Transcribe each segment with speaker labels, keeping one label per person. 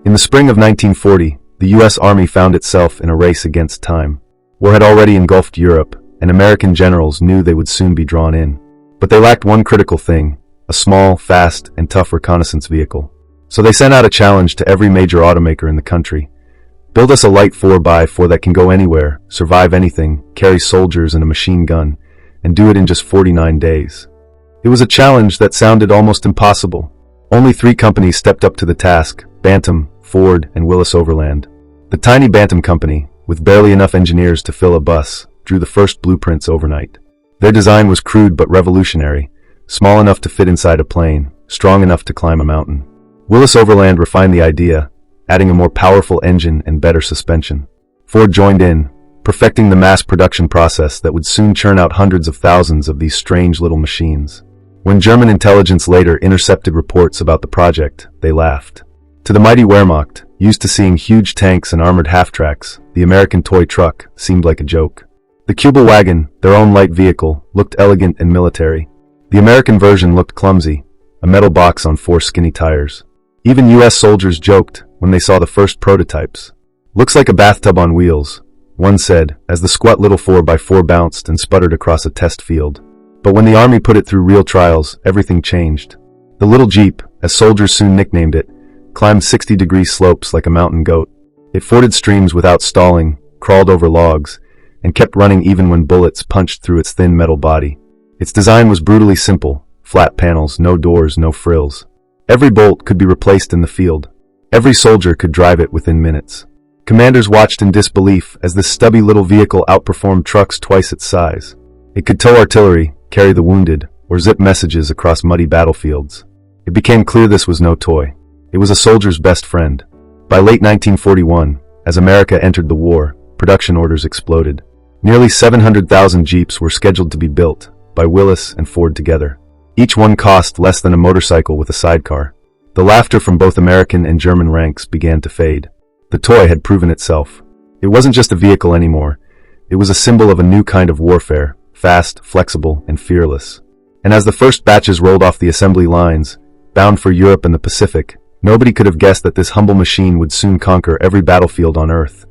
Speaker 1: In the spring of 1940, the U.S. Army found itself in a race against time. War had already engulfed Europe, and American generals knew they would soon be drawn in. But they lacked one critical thing: a small, fast, and tough reconnaissance vehicle. So they sent out a challenge to every major automaker in the country. Build us a light 4x4 that can go anywhere, survive anything, carry soldiers and a machine gun, and do it in just 49 days. It was a challenge that sounded almost impossible. Only 3 companies stepped up to the task: Bantam, Ford, and Willys Overland. The tiny Bantam company, with barely enough engineers to fill a bus, drew the first blueprints overnight. Their design was crude but revolutionary, small enough to fit inside a plane, strong enough to climb a mountain. Willys Overland refined the idea, adding a more powerful engine and better suspension. Ford joined in, perfecting the mass production process that would soon churn out hundreds of thousands of these strange little machines. When German intelligence later intercepted reports about the project, they laughed. To the mighty Wehrmacht, used to seeing huge tanks and armored half-tracks, the American toy truck seemed like a joke. The Kubel wagon, their own light vehicle, looked elegant and military. The American version looked clumsy, a metal box on 4 skinny tires. Even U.S. soldiers joked when they saw the first prototypes. "Looks like a bathtub on wheels," one said, as the squat little 4x4 bounced and sputtered across a test field. But when the Army put it through real trials, everything changed. The little Jeep, as soldiers soon nicknamed it, climbed 60-degree slopes like a mountain goat. It forded streams without stalling, crawled over logs, and kept running even when bullets punched through its thin metal body. Its design was brutally simple: flat panels, no doors, no frills. Every bolt could be replaced in the field. Every soldier could drive it within minutes. Commanders watched in disbelief as this stubby little vehicle outperformed trucks twice its size. It could tow artillery, carry the wounded, or zip messages across muddy battlefields. It became clear this was no toy. It was a soldier's best friend. By late 1941, as America entered the war, production orders exploded. Nearly 700,000 Jeeps were scheduled to be built, by Willys and Ford together. Each one cost less than a motorcycle with a sidecar. The laughter from both American and German ranks began to fade. The toy had proven itself. It wasn't just a vehicle anymore. It was a symbol of a new kind of warfare, fast, flexible, and fearless. And as the first batches rolled off the assembly lines, bound for Europe and the Pacific, nobody could have guessed that this humble machine would soon conquer every battlefield on Earth.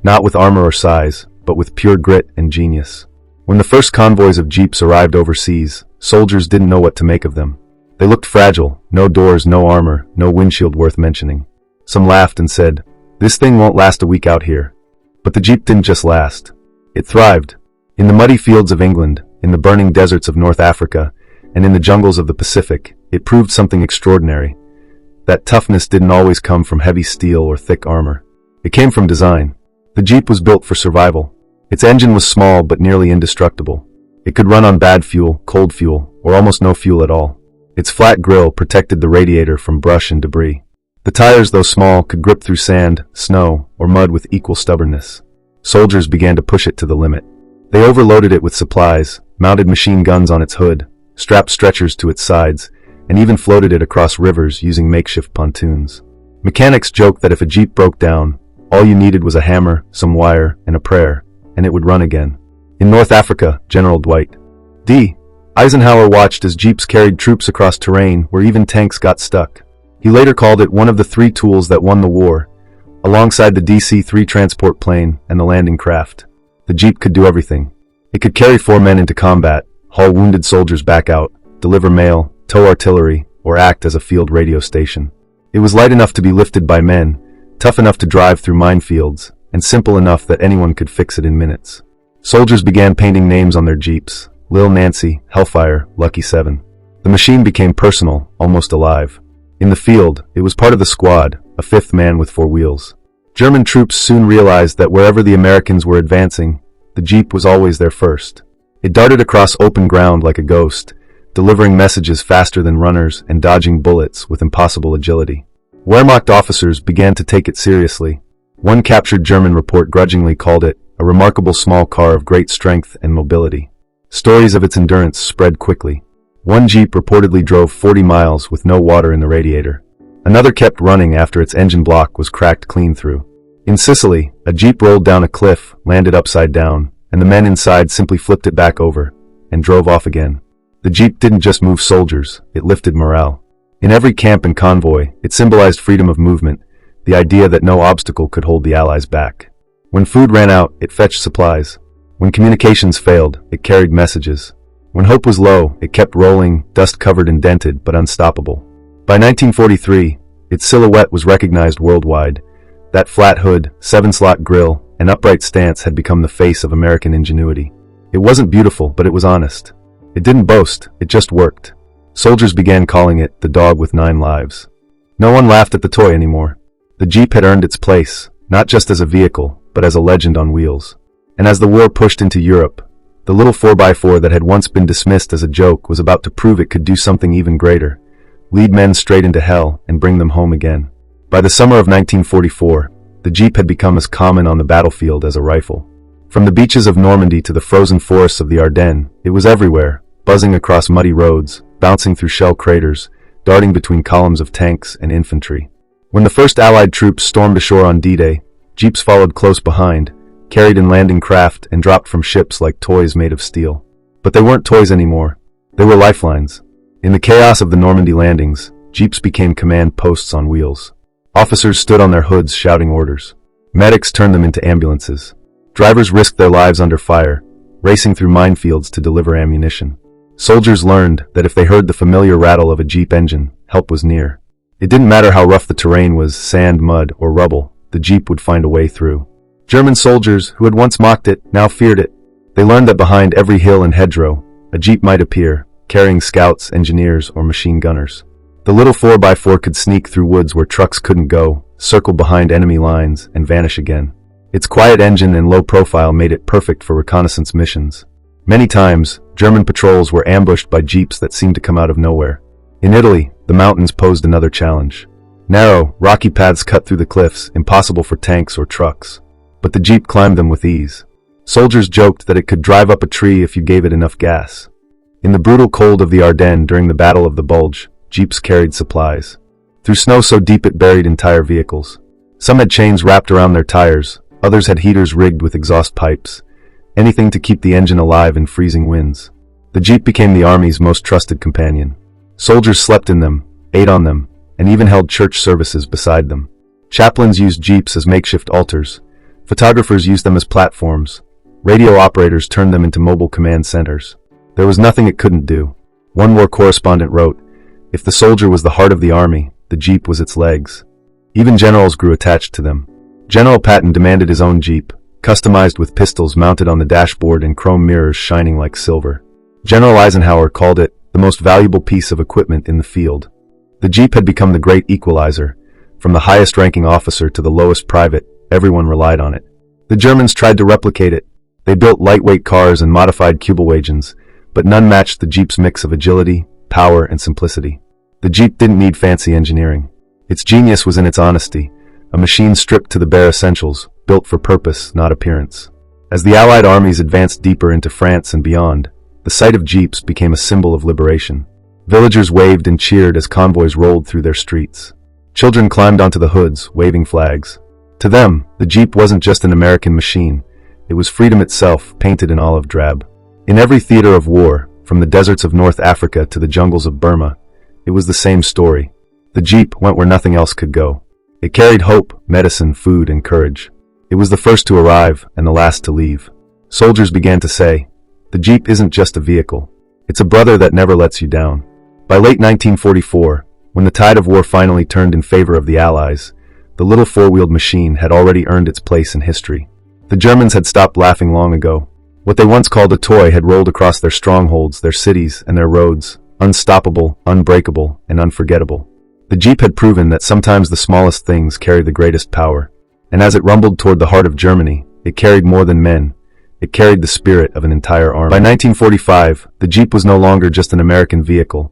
Speaker 1: Not with armor or size, but with pure grit and genius. When the first convoys of Jeeps arrived overseas, soldiers didn't know what to make of them. They looked fragile: no doors, no armor, no windshield worth mentioning. Some laughed and said, "This thing won't last a week out here." But the Jeep didn't just last. It thrived. In the muddy fields of England, in the burning deserts of North Africa, and in the jungles of the Pacific, it proved something extraordinary. That toughness didn't always come from heavy steel or thick armor. It came from design. The Jeep was built for survival. Its engine was small but nearly indestructible. It could run on bad fuel, cold fuel, or almost no fuel at all. Its flat grille protected the radiator from brush and debris. The tires, though small, could grip through sand, snow, or mud with equal stubbornness. Soldiers began to push it to the limit. They overloaded it with supplies, mounted machine guns on its hood, strapped stretchers to its sides, and even floated it across rivers using makeshift pontoons. Mechanics joked that if a Jeep broke down, all you needed was a hammer, some wire, and a prayer, and it would run again. In North Africa, General Dwight D. Eisenhower watched as Jeeps carried troops across terrain where even tanks got stuck. He later called it one of the 3 tools that won the war, alongside the DC-3 transport plane and the landing craft. The Jeep could do everything. It could carry 4 men into combat, haul wounded soldiers back out, deliver mail, tow artillery, or act as a field radio station. It was light enough to be lifted by men, tough enough to drive through minefields, and simple enough that anyone could fix it in minutes. Soldiers began painting names on their Jeeps: Lil Nancy, Hellfire, Lucky 7. The machine became personal, almost alive. In the field, it was part of the squad, a 5th man with 4 wheels. German troops soon realized that wherever the Americans were advancing, the Jeep was always there first. It darted across open ground like a ghost, delivering messages faster than runners and dodging bullets with impossible agility. Wehrmacht officers began to take it seriously. One captured German report grudgingly called it a remarkable small car of great strength and mobility. Stories of its endurance spread quickly. One Jeep reportedly drove 40 miles with no water in the radiator. Another kept running after its engine block was cracked clean through. In Sicily, a Jeep rolled down a cliff, landed upside down, and the men inside simply flipped it back over and drove off again. The Jeep didn't just move soldiers, it lifted morale. In every camp and convoy, it symbolized freedom of movement, the idea that no obstacle could hold the Allies back. When food ran out, it fetched supplies. When communications failed, it carried messages. When hope was low, it kept rolling, dust-covered and dented, but unstoppable. By 1943, its silhouette was recognized worldwide. That flat hood, 7-slot grille, and upright stance had become the face of American ingenuity. It wasn't beautiful, but it was honest. It didn't boast, it just worked. Soldiers began calling it the dog with 9 lives. No one laughed at the toy anymore. The Jeep had earned its place, not just as a vehicle, but as a legend on wheels. And as the war pushed into Europe, the little 4x4 that had once been dismissed as a joke was about to prove it could do something even greater, lead men straight into hell and bring them home again. By the summer of 1944, the Jeep had become as common on the battlefield as a rifle. From the beaches of Normandy to the frozen forests of the Ardennes, it was everywhere, buzzing across muddy roads, bouncing through shell craters, darting between columns of tanks and infantry. When the first Allied troops stormed ashore on D-Day, Jeeps followed close behind, carried in landing craft and dropped from ships like toys made of steel. But they weren't toys anymore. They were lifelines. In the chaos of the Normandy landings, Jeeps became command posts on wheels. Officers stood on their hoods shouting orders. Medics turned them into ambulances. Drivers risked their lives under fire, racing through minefields to deliver ammunition. Soldiers learned that if they heard the familiar rattle of a Jeep engine, help was near. It didn't matter how rough the terrain was, sand, mud, or rubble, the Jeep would find a way through. German soldiers, who had once mocked it, now feared it. They learned that behind every hill and hedgerow, a Jeep might appear, carrying scouts, engineers, or machine gunners. The little 4x4 could sneak through woods where trucks couldn't go, circle behind enemy lines, and vanish again. Its quiet engine and low profile made it perfect for reconnaissance missions. Many times, German patrols were ambushed by Jeeps that seemed to come out of nowhere. In Italy, the mountains posed another challenge. Narrow, rocky paths cut through the cliffs, impossible for tanks or trucks. But the Jeep climbed them with ease. Soldiers joked that it could drive up a tree if you gave it enough gas. In the brutal cold of the Ardennes during the Battle of the Bulge, Jeeps carried supplies. Through snow so deep it buried entire vehicles. Some had chains wrapped around their tires, others had heaters rigged with exhaust pipes. Anything to keep the engine alive in freezing winds. The Jeep became the Army's most trusted companion. Soldiers slept in them, ate on them, and even held church services beside them. Chaplains used Jeeps as makeshift altars. Photographers used them as platforms. Radio operators turned them into mobile command centers. There was nothing it couldn't do. One war correspondent wrote, "If the soldier was the heart of the army, the Jeep was its legs." Even generals grew attached to them. General Patton demanded his own Jeep, customized with pistols mounted on the dashboard and chrome mirrors shining like silver. General Eisenhower called it the most valuable piece of equipment in the field. The Jeep had become the great equalizer. From the highest-ranking officer to the lowest private, everyone relied on it. The Germans tried to replicate it. They built lightweight cars and modified Kübelwagens, but none matched the Jeep's mix of agility, power, and simplicity. The Jeep didn't need fancy engineering. Its genius was in its honesty, a machine stripped to the bare essentials, built for purpose, not appearance. As the Allied armies advanced deeper into France and beyond, the sight of Jeeps became a symbol of liberation. Villagers waved and cheered as convoys rolled through their streets. Children climbed onto the hoods, waving flags. To them, the Jeep wasn't just an American machine. It was freedom itself, painted in olive drab. In every theater of war, from the deserts of North Africa to the jungles of Burma, it was the same story. The Jeep went where nothing else could go. It carried hope, medicine, food, and courage. It was the first to arrive and the last to leave. Soldiers began to say, "The Jeep isn't just a vehicle. It's a brother that never lets you down." By late 1944, when the tide of war finally turned in favor of the Allies, the little four-wheeled machine had already earned its place in history. The Germans had stopped laughing long ago. What they once called a toy had rolled across their strongholds, their cities, and their roads, unstoppable, unbreakable, and unforgettable. The Jeep had proven that sometimes the smallest things carry the greatest power. And as it rumbled toward the heart of Germany, it carried more than men. It carried the spirit of an entire army. By 1945, the Jeep was no longer just an American vehicle.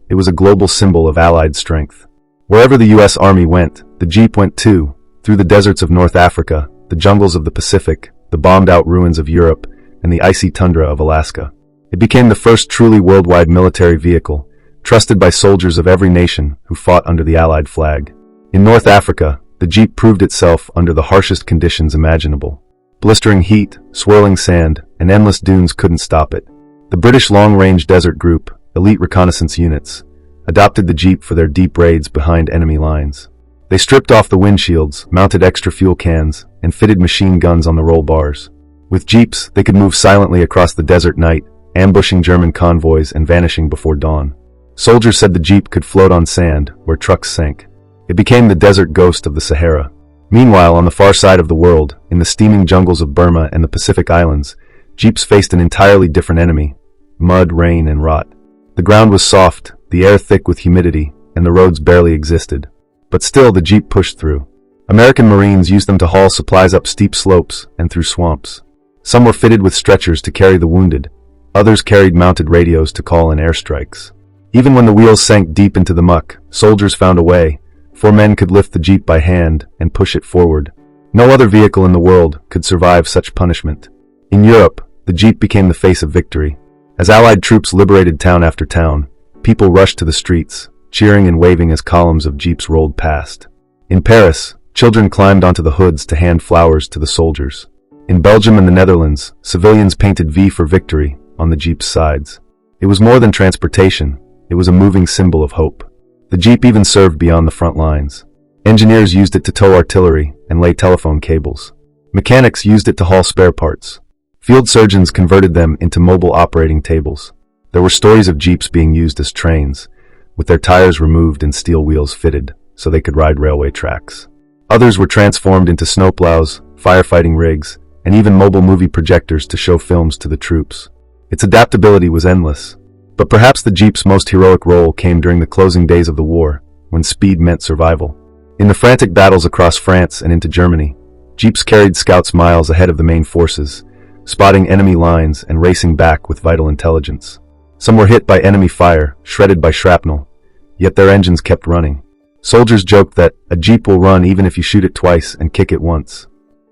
Speaker 1: It was a global symbol of Allied strength. Wherever the U.S. Army went, the Jeep went too, through the deserts of North Africa, the jungles of the Pacific, the bombed-out ruins of Europe, and the icy tundra of Alaska. It became the first truly worldwide military vehicle, trusted by soldiers of every nation who fought under the Allied flag. In North Africa, the Jeep proved itself under the harshest conditions imaginable. Blistering heat, swirling sand, and endless dunes couldn't stop it. The British Long-Range Desert Group, elite reconnaissance units, adopted the Jeep for their deep raids behind enemy lines. They stripped off the windshields, mounted extra fuel cans, and fitted machine guns on the roll bars. With Jeeps, they could move silently across the desert night, ambushing German convoys and vanishing before dawn. Soldiers said the Jeep could float on sand, where trucks sank. It became the desert ghost of the Sahara. Meanwhile, on the far side of the world, in the steaming jungles of Burma and the Pacific Islands, Jeeps faced an entirely different enemy: mud, rain, and rot. The ground was soft, the air thick with humidity, and the roads barely existed. But still, the Jeep pushed through. American Marines used them to haul supplies up steep slopes and through swamps. Some were fitted with stretchers to carry the wounded. Others carried mounted radios to call in airstrikes. Even when the wheels sank deep into the muck, soldiers found a way. 4 men could lift the Jeep by hand and push it forward. No other vehicle in the world could survive such punishment. In Europe, the Jeep became the face of victory. As Allied troops liberated town after town, people rushed to the streets, cheering and waving as columns of Jeeps rolled past. In Paris, children climbed onto the hoods to hand flowers to the soldiers. In Belgium and the Netherlands, civilians painted V for victory on the Jeep's sides. It was more than transportation, it was a moving symbol of hope. The Jeep even served beyond the front lines. Engineers used it to tow artillery and lay telephone cables. Mechanics used it to haul spare parts. Field surgeons converted them into mobile operating tables. There were stories of Jeeps being used as trains, with their tires removed and steel wheels fitted so they could ride railway tracks. Others were transformed into snowplows, firefighting rigs, and even mobile movie projectors to show films to the troops. Its adaptability was endless. But perhaps the Jeep's most heroic role came during the closing days of the war, when speed meant survival. In the frantic battles across France and into Germany, Jeeps carried scouts miles ahead of the main forces, spotting enemy lines and racing back with vital intelligence. Some were hit by enemy fire, shredded by shrapnel, yet their engines kept running. Soldiers joked that a Jeep will run even if you shoot it twice and kick it once.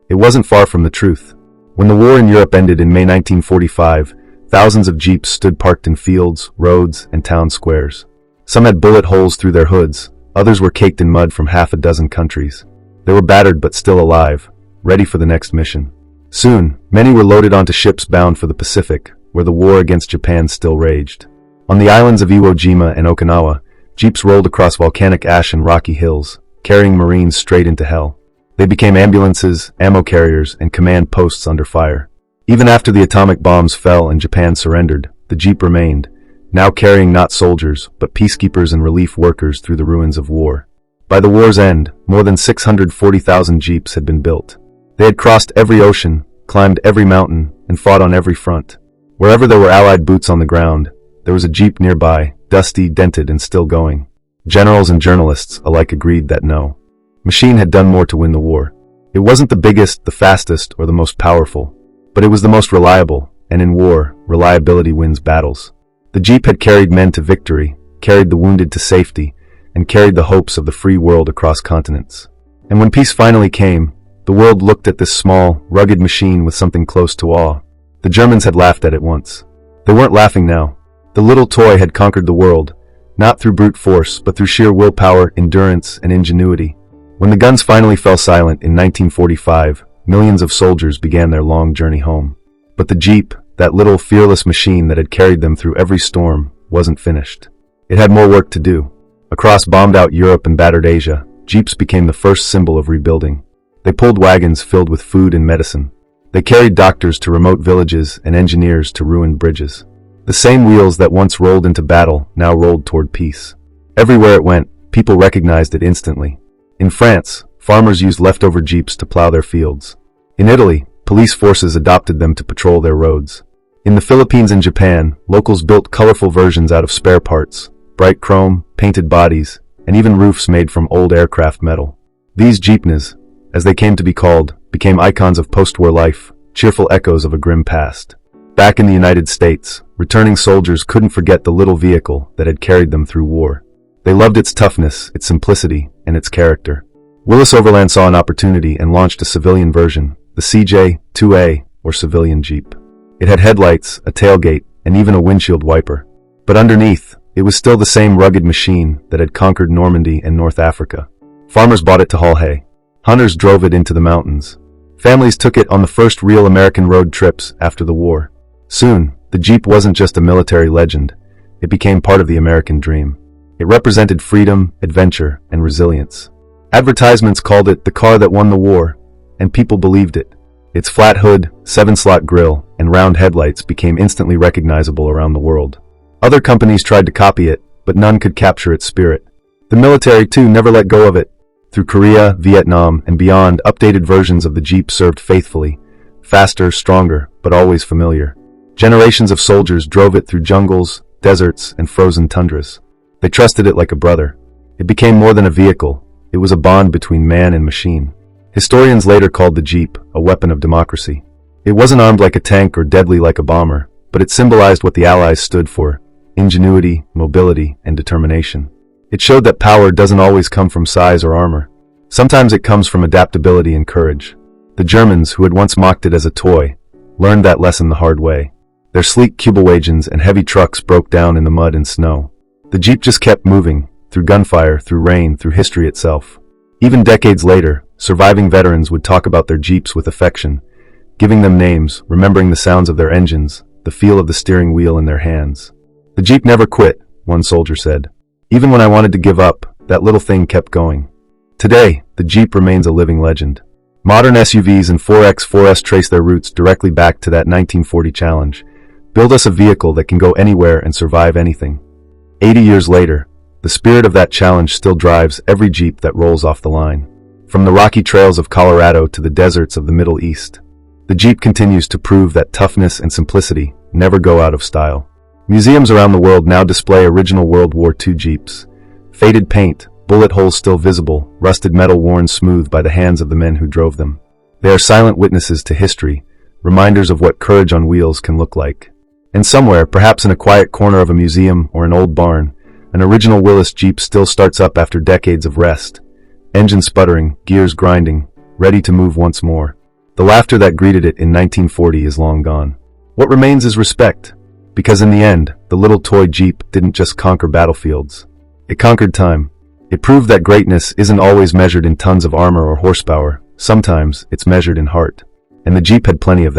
Speaker 1: It wasn't far from the truth. When the war in Europe ended in May 1945, thousands of Jeeps stood parked in fields, roads, and town squares. Some had bullet holes through their hoods, others were caked in mud from half a dozen countries. They were battered but still alive, ready for the next mission. Soon, many were loaded onto ships bound for the Pacific, where the war against Japan still raged. On the islands of Iwo Jima and Okinawa, Jeeps rolled across volcanic ash and rocky hills, carrying Marines straight into hell. They became ambulances, ammo carriers, and command posts under fire. Even after the atomic bombs fell and Japan surrendered, the Jeep remained, now carrying not soldiers, but peacekeepers and relief workers through the ruins of war. By the war's end, more than 640,000 Jeeps had been built. They had crossed every ocean, climbed every mountain, and fought on every front. Wherever there were Allied boots on the ground, there was a Jeep nearby, dusty, dented, and still going. Generals and journalists alike agreed that no machine had done more to win the war. It wasn't the biggest, the fastest, or the most powerful, but it was the most reliable, and in war, reliability wins battles. The Jeep had carried men to victory, carried the wounded to safety, and carried the hopes of the free world across continents. And when peace finally came, the world looked at this small, rugged machine with something close to awe. The Germans had laughed at it once. They weren't laughing now. The little toy had conquered the world, not through brute force, but through sheer willpower, endurance, and ingenuity. When the guns finally fell silent in 1945, millions of soldiers began their long journey home. But the Jeep, that little fearless machine that had carried them through every storm, wasn't finished. It had more work to do. Across bombed-out Europe and battered Asia, Jeeps became the first symbol of rebuilding. They pulled wagons filled with food and medicine. They carried doctors to remote villages and engineers to ruined bridges. The same wheels that once rolled into battle now rolled toward peace. Everywhere it went, people recognized it instantly. In France, farmers used leftover Jeeps to plow their fields. In Italy, police forces adopted them to patrol their roads. In the Philippines and Japan, locals built colorful versions out of spare parts, bright chrome, painted bodies, and even roofs made from old aircraft metal. These jeepneys, as they came to be called, became icons of post-war life, cheerful echoes of a grim past. Back in the United States, returning soldiers couldn't forget the little vehicle that had carried them through war. They loved its toughness, its simplicity, and its character. Willys Overland saw an opportunity and launched a civilian version, the WW2 or civilian Jeep. It had headlights, a tailgate, and even a windshield wiper. But underneath, it was still the same rugged machine that had conquered Normandy and North Africa. Farmers bought it to haul hay. Hunters drove it into the mountains. Families took it on the first real American road trips after the war. Soon, the Jeep wasn't just a military legend. It became part of the American dream. It represented freedom, adventure, and resilience. Advertisements called it the car that won the war, and people believed it. Its flat hood, 7-slot grille, and round headlights became instantly recognizable around the world. Other companies tried to copy it, but none could capture its spirit. The military, too, never let go of it. Through Korea, Vietnam, and beyond, updated versions of the Jeep served faithfully. Faster, stronger, but always familiar. Generations of soldiers drove it through jungles, deserts, and frozen tundras. They trusted it like a brother. It became more than a vehicle. It was a bond between man and machine. Historians later called the Jeep a weapon of democracy. It wasn't armed like a tank or deadly like a bomber, but it symbolized what the Allies stood for: ingenuity, mobility, and determination. It showed that power doesn't always come from size or armor. Sometimes it comes from adaptability and courage. The Germans, who had once mocked it as a toy, learned that lesson the hard way. Their sleek Kübelwagens and heavy trucks broke down in the mud and snow. The Jeep just kept moving, through gunfire, through rain, through history itself. Even decades later, surviving veterans would talk about their Jeeps with affection, giving them names, remembering the sounds of their engines, the feel of the steering wheel in their hands. The Jeep never quit, one soldier said. Even when I wanted to give up, that little thing kept going. Today, the Jeep remains a living legend. Modern SUVs and 4X4S trace their roots directly back to that 1940 challenge. Build us a vehicle that can go anywhere and survive anything. 80 years later, the spirit of that challenge still drives every Jeep that rolls off the line. From the rocky trails of Colorado to the deserts of the Middle East, the Jeep continues to prove that toughness and simplicity never go out of style. Museums around the world now display original World War II Jeeps. Faded paint, bullet holes still visible, rusted metal worn smooth by the hands of the men who drove them. They are silent witnesses to history, reminders of what courage on wheels can look like. And somewhere, perhaps in a quiet corner of a museum or an old barn, an original Willys Jeep still starts up after decades of rest. Engine sputtering, gears grinding, ready to move once more. The laughter that greeted it in 1940 is long gone. What remains is respect. Because in the end, the little toy Jeep didn't just conquer battlefields. It conquered time. It proved that greatness isn't always measured in tons of armor or horsepower. Sometimes it's measured in heart. And the Jeep had plenty of that.